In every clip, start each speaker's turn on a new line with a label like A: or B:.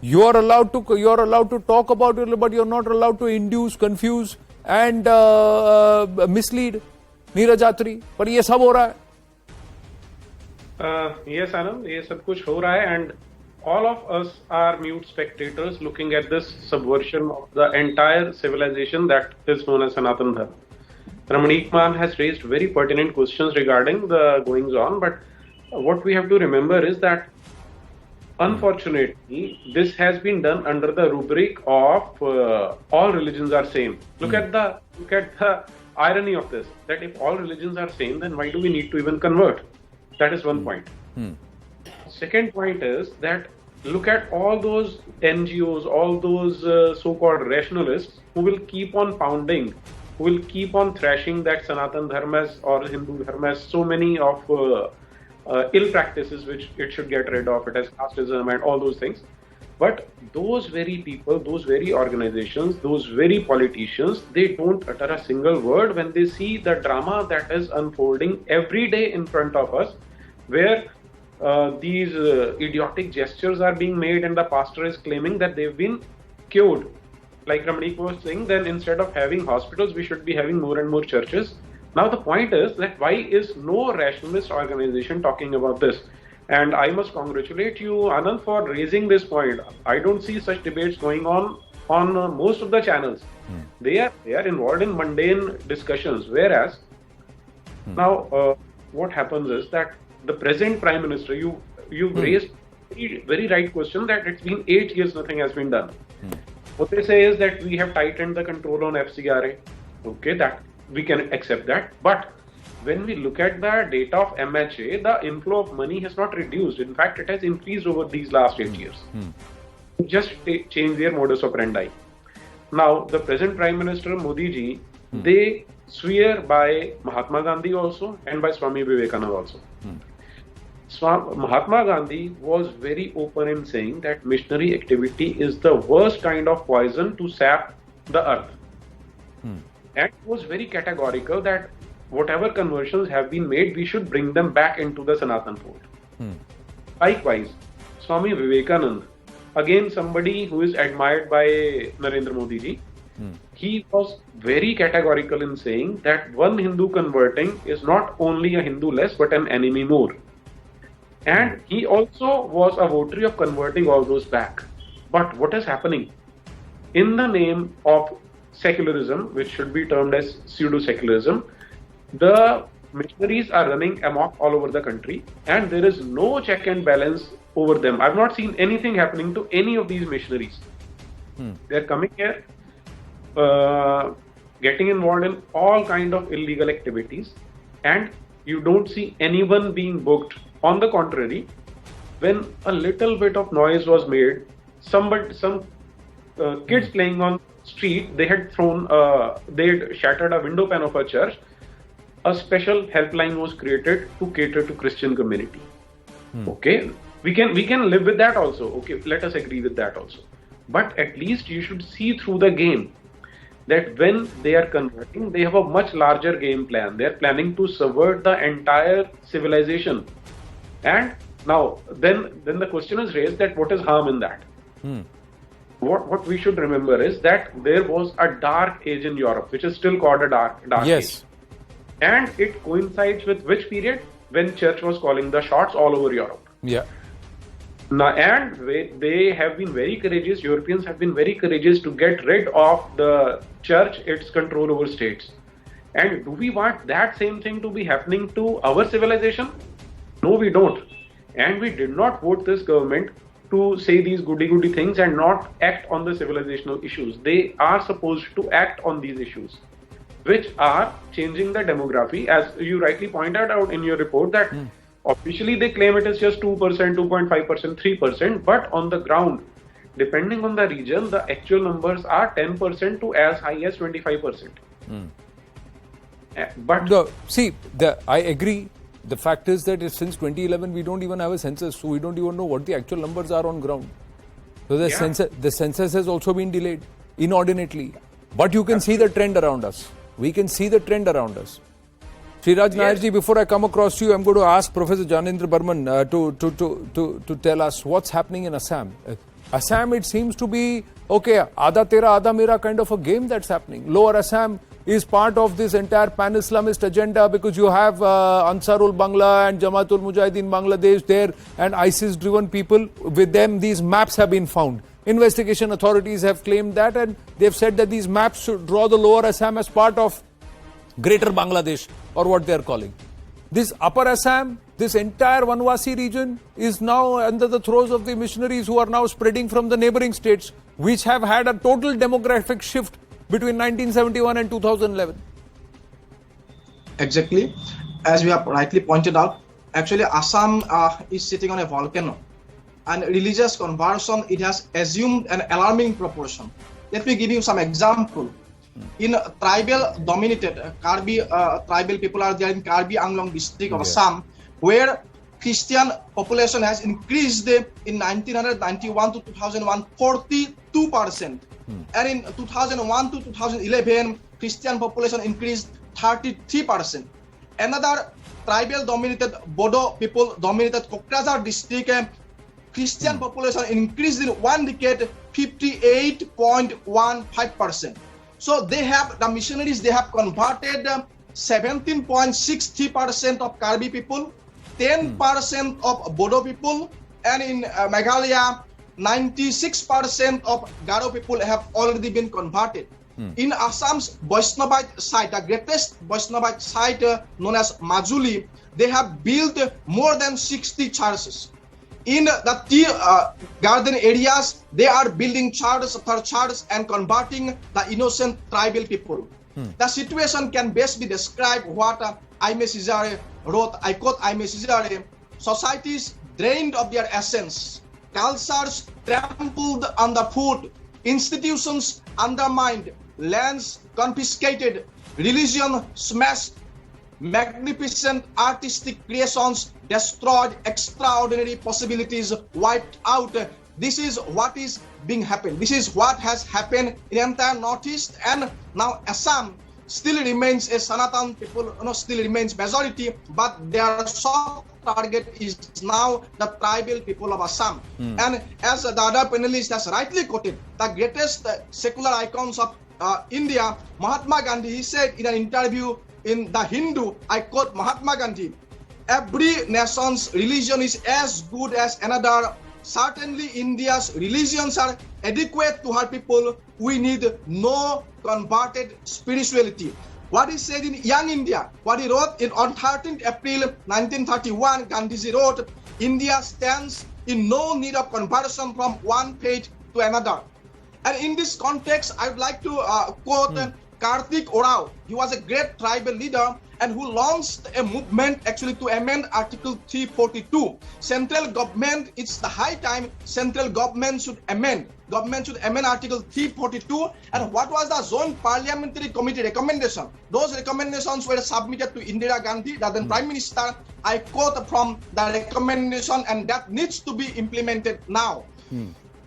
A: You're allowed to talk about it, but you're not allowed to induce, confuse and mislead. Neeraj यात्री, पर ये सब हो रहा है.
B: Yes, Anand, ये सब कुछ हो रहा है, and all of us are mute spectators looking at this subversion of the entire civilization that is known as Sanatan Dharma. Ramanik Man has raised very pertinent questions regarding the goings on, but what we have to remember is that unfortunately this has been done under the rubric of all religions are same. Look at the irony of this, that if all religions are same, then why do we need to even convert? That is one point. Second point is that look at all those NGOs, all those so-called rationalists who will keep on pounding, who will keep on thrashing that Sanatan Dharma or Hindu Dharma has so many of ill practices which it should get rid of. It has casteism and all those things. But those very people, those very organizations, those very politicians, they don't utter a single word when they see the drama that is unfolding every day in front of us, where these idiotic gestures are being made and the pastor is claiming that they've been cured. Like Ramanik was saying, then instead of having hospitals, we should be having more and more churches. Now the point is that why is no rationalist organization talking about this? And I must congratulate you, Anand, for raising this point. I don't see such debates going on most of the channels. They are involved in mundane discussions, whereas now what happens is that the present Prime Minister, you've raised a very right question that it's been 8 years, nothing has been done. What they say is that we have tightened the control on FCRA. Okay, that we can accept that. But when we look at the data of MHA, the inflow of money has not reduced. In fact, it has increased over these last 8 years. Just change their modus operandi. Now, the present Prime Minister Modi ji, they swear by Mahatma Gandhi also and by Swami Vivekananda also. Mahatma Gandhi was very open in saying that missionary activity is the worst kind of poison to sap the earth. And was very categorical that whatever conversions have been made, we should bring them back into the Sanatan fold. Likewise, Swami Vivekananda, again somebody who is admired by Narendra Modi ji, he was very categorical in saying that one Hindu converting is not only a Hindu less but an enemy more. And he also was a votary of converting all those back. But what is happening? In the name of secularism, which should be termed as pseudo-secularism, the missionaries are running amok all over the country and there is no check and balance over them. I've not seen anything happening to any of these missionaries. They're coming here, getting involved in all kind of illegal activities, and you don't see anyone being booked. On the contrary, when a little bit of noise was made, some kids playing on street, they had shattered a window pane of a church. A special helpline was created to cater to Christian community. Okay, we can live with that also. Okay, let us agree with that also. But at least you should see through the game that when they are converting, they have a much larger game plan. They are planning to subvert the entire civilization. And now, then the question is raised that what is harm in that? What we should remember is that there was a dark age in Europe, which is still called a dark age. And it coincides with which period? When church was calling the shots all over Europe. Now, and they have been very courageous, Europeans have been very courageous to get rid of the church, its control over states. And do we want that same thing to be happening to our civilization? No, we don't. And we did not vote this government to say these goody-goody things and not act on the civilizational issues. They are supposed to act on these issues, which are changing the demography. As you rightly pointed out in your report, that officially they claim it is just 2%, 2.5%, 3%, but on the ground, depending on the region, the actual numbers are 10% to as high as 25%. But
A: I agree. The fact is that since 2011, we don't even have a census, so we don't even know what the actual numbers are on ground. So the census has also been delayed inordinately. But you can see the trend around us. We can see the trend around us. Sriraj Nairji, before I come across to you, I'm going to ask Professor Janendra Barman to tell us what's happening in Assam. Assam, it seems to be, okay, Ada Tera, Ada Mera kind of a game that's happening. Lower Assam is part of this entire pan-Islamist agenda because you have Ansarul Bangla and Jamaatul Mujahideen Bangladesh there and ISIS-driven people. With them, these maps have been found. Investigation authorities have claimed that, and they've said that these maps should draw the Lower Assam as part of Greater Bangladesh, or what they're calling. This Upper Assam, this entire Vanwasi region is now under the throes of the missionaries who are now spreading from the neighboring states, which have had a total demographic shift between 1971 and 2011.
C: Exactly. As we have rightly pointed out, actually Assam is sitting on a volcano. And religious conversion, it has assumed an alarming proportion. Let me give you some example. In tribal dominated Karbi tribal people are there in Karbi Anglong district of Assam, where Christian population has increased in 1991 to 2001 42%, and in 2001 to 2011 Christian population increased 33%. Another tribal dominated Bodo people dominated Kokrajhar district, Christian population increased in one decade 58.15%. So they have, the missionaries, they have converted 17.63% of Karbi people, 10% of Bodo people, and in Meghalaya, 96% of Garo people have already been converted. In Assam's Vaishnavite site, the greatest Vaishnavite site known as Majuli, they have built more than 60 churches. In the tea garden areas, they are building churches after churches and converting the innocent tribal people. The situation can best be described what Aime Cesare wrote. I quote Aime Cesare: societies drained of their essence, cultures trampled underfoot, institutions undermined, lands confiscated, religion smashed, magnificent artistic creations destroyed, extraordinary possibilities wiped out. This is what is being happened. This is what has happened in the entire Northeast, and now Assam still remains a Sanatan people, still remains majority, but their soft target is now the tribal people of Assam. And as the other panelist has rightly quoted, the greatest secular icons of India, Mahatma Gandhi, he said in an interview in The Hindu, I quote Mahatma Gandhi: every nation's religion is as good as another. Certainly India's religions are adequate to her people. We need no converted spirituality. What he said in Young India, what he wrote on 13th April 1931, Gandhiji wrote, India stands in no need of conversion from one faith to another. And in this context, I would like to quote Karthik Orao. He was a great tribal leader and who launched a movement actually to amend Article 342. Central government, it's the high time central government should amend. Government should amend Article 342. And what was the Zone Parliamentary Committee recommendation? Those recommendations were submitted to Indira Gandhi, the then Prime Minister. I quote from the recommendation, and that needs to be implemented now.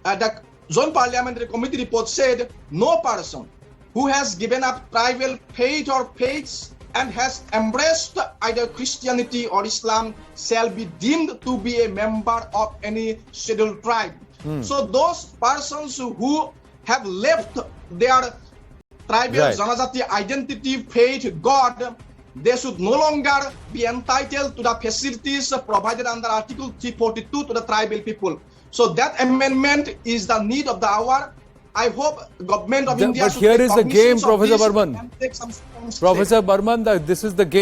C: The Zone Parliamentary Committee report said, no person who has given up tribal faith or faiths and has embraced either Christianity or Islam shall be deemed to be a member of any scheduled tribe. So those persons who have left their tribal Janajati identity, faith, God, they should no longer be entitled to the facilities provided under Article 342 to the tribal people. So that amendment is the need of the hour. I hope government of India
A: but
C: should
A: here
C: take
A: is the game,
C: cognizance of
A: Professor
C: this
A: Barman.
C: and take some strong steps.
A: Professor Barman, this is the game.